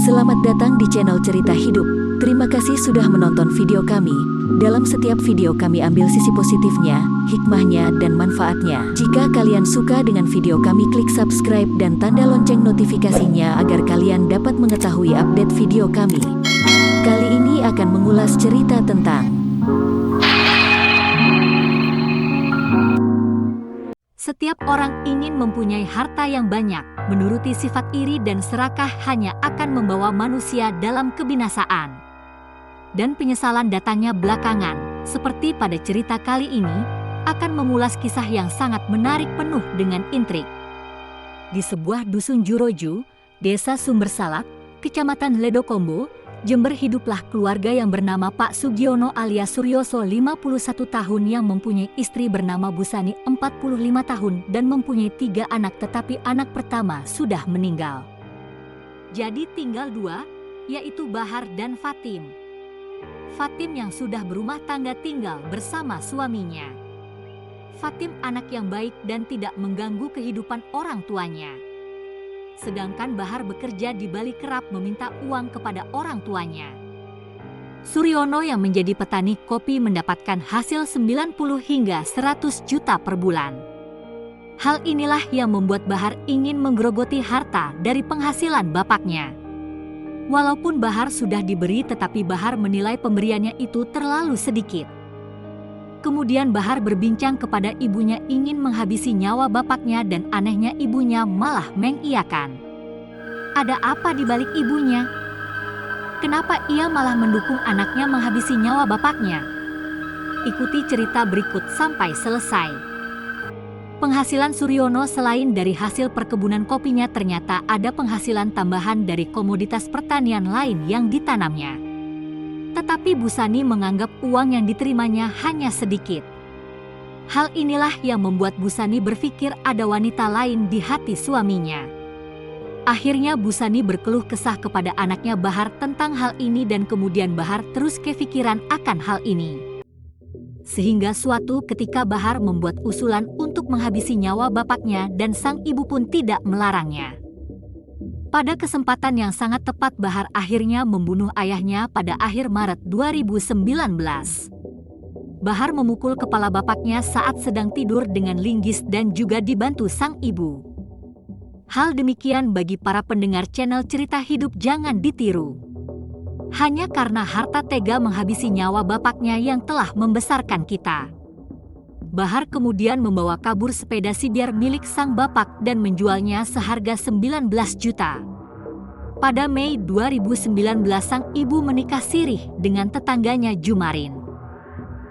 Selamat datang di channel Cerita Hidup. Terima kasih sudah menonton video kami. Dalam setiap video kami ambil sisi positifnya, hikmahnya, dan manfaatnya. Jika kalian suka dengan video kami, klik subscribe dan tanda lonceng notifikasinya agar kalian dapat mengetahui update video kami. Kali ini akan mengulas cerita tentang setiap orang ingin mempunyai harta yang banyak, menuruti sifat iri dan serakah hanya akan membawa manusia dalam kebinasaan. Dan penyesalan datangnya belakangan, seperti pada cerita kali ini, akan mengulas kisah yang sangat menarik penuh dengan intrik. Di sebuah dusun Juroju, Desa Sumbersalak, Kecamatan Ledokombo, Jember, hiduplah keluarga yang bernama Pak Sugiono alias Suryoso 51 tahun yang mempunyai istri bernama Busani 45 tahun dan mempunyai 3 anak, tetapi anak pertama sudah meninggal. Jadi tinggal 2, yaitu Bahar dan Fatim. Fatim yang sudah berumah tangga tinggal bersama suaminya. Fatim anak yang baik dan tidak mengganggu kehidupan orang tuanya. Sedangkan Bahar bekerja di Bali kerap meminta uang kepada orang tuanya. Suryono yang menjadi petani kopi mendapatkan hasil 90 hingga 100 juta per bulan. Hal inilah yang membuat Bahar ingin menggerogoti harta dari penghasilan bapaknya. Walaupun Bahar sudah diberi, tetapi Bahar menilai pemberiannya itu terlalu sedikit. Kemudian Bahar berbincang kepada ibunya ingin menghabisi nyawa bapaknya dan anehnya ibunya malah mengiyakan. Ada apa di balik ibunya? Kenapa ia malah mendukung anaknya menghabisi nyawa bapaknya? Ikuti cerita berikut sampai selesai. Penghasilan Suryono selain dari hasil perkebunan kopinya, ternyata ada penghasilan tambahan dari komoditas pertanian lain yang ditanamnya. Tetapi Busani menganggap uang yang diterimanya hanya sedikit. Hal inilah yang membuat Busani berpikir ada wanita lain di hati suaminya. Akhirnya Busani berkeluh kesah kepada anaknya Bahar tentang hal ini dan kemudian Bahar terus kepikiran akan hal ini. Sehingga suatu ketika Bahar membuat usulan untuk menghabisi nyawa bapaknya dan sang ibu pun tidak melarangnya. Pada kesempatan yang sangat tepat Bahar akhirnya membunuh ayahnya pada akhir Maret 2019. Bahar memukul kepala bapaknya saat sedang tidur dengan linggis dan juga dibantu sang ibu. Hal demikian bagi para pendengar channel Cerita Hidup jangan ditiru. Hanya karena harta tega menghabisi nyawa bapaknya yang telah membesarkan kita. Bahar kemudian membawa kabur sepeda Sibir milik sang bapak dan menjualnya seharga 19 juta. Pada Mei 2019 sang ibu menikah sirih dengan tetangganya Jumarin.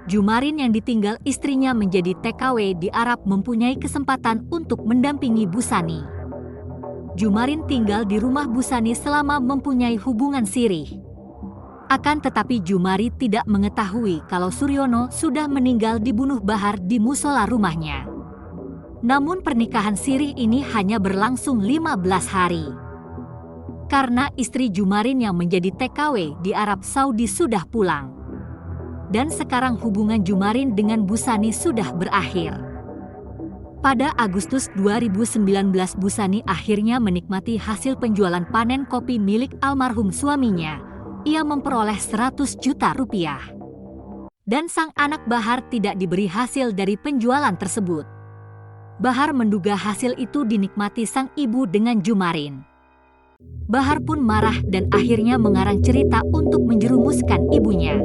Jumarin yang ditinggal istrinya menjadi TKW di Arab mempunyai kesempatan untuk mendampingi Busani. Jumarin tinggal di rumah Busani selama mempunyai hubungan sirih. Akan tetapi Jumari tidak mengetahui kalau Suryono sudah meninggal dibunuh Bahar di musola rumahnya. Namun pernikahan sirih ini hanya berlangsung 15 hari. Karena istri Jumarin yang menjadi TKW di Arab Saudi sudah pulang. Dan sekarang hubungan Jumarin dengan Busani sudah berakhir. Pada Agustus 2019 Busani akhirnya menikmati hasil penjualan panen kopi milik almarhum suaminya. Ia memperoleh 100 juta rupiah. Dan sang anak Bahar tidak diberi hasil dari penjualan tersebut. Bahar menduga hasil itu dinikmati sang ibu dengan Jumarin. Bahar pun marah dan akhirnya mengarang cerita untuk menjerumuskan ibunya.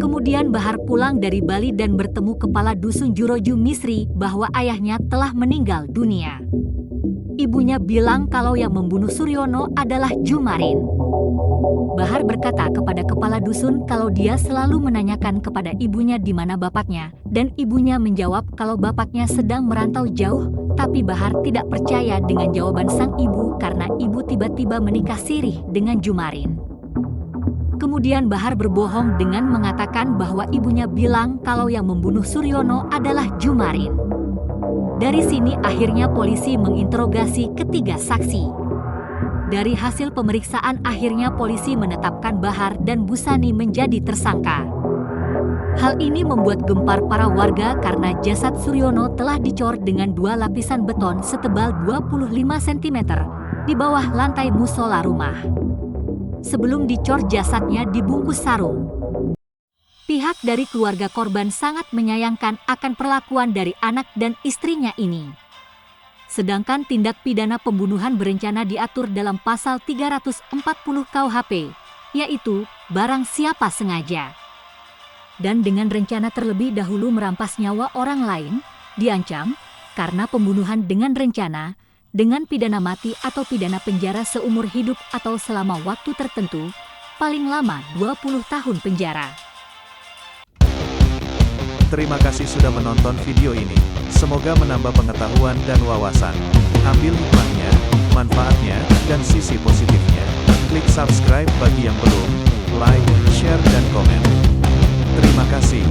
Kemudian Bahar pulang dari Bali dan bertemu kepala dusun Juroju Misri bahwa ayahnya telah meninggal dunia. Ibunya bilang kalau yang membunuh Suryono adalah Jumarin. Bahar berkata kepada kepala dusun kalau dia selalu menanyakan kepada ibunya di mana bapaknya, dan ibunya menjawab kalau bapaknya sedang merantau jauh, tapi Bahar tidak percaya dengan jawaban sang ibu karena ibu tiba-tiba menikah sirih dengan Jumarin. Kemudian Bahar berbohong dengan mengatakan bahwa ibunya bilang kalau yang membunuh Suryono adalah Jumarin. Dari sini akhirnya polisi menginterogasi ketiga saksi. Dari hasil pemeriksaan akhirnya polisi menetapkan Bahar dan Busani menjadi tersangka. Hal ini membuat gempar para warga karena jasad Suryono telah dicor dengan 2 lapisan beton setebal 25 cm di bawah lantai musola rumah. Sebelum dicor, jasadnya dibungkus sarung. Pihak dari keluarga korban sangat menyayangkan akan perlakuan dari anak dan istrinya ini. Sedangkan tindak pidana pembunuhan berencana diatur dalam pasal 340 KUHP, yaitu barang siapa sengaja. Dan dengan rencana terlebih dahulu merampas nyawa orang lain, diancam karena pembunuhan dengan rencana, dengan pidana mati atau pidana penjara seumur hidup atau selama waktu tertentu, paling lama 20 tahun penjara. Terima kasih sudah menonton video ini. Semoga menambah pengetahuan dan wawasan. Ambil hikmahnya, manfaatnya, dan sisi positifnya. Klik subscribe bagi yang belum, like, share, dan komen. Terima kasih.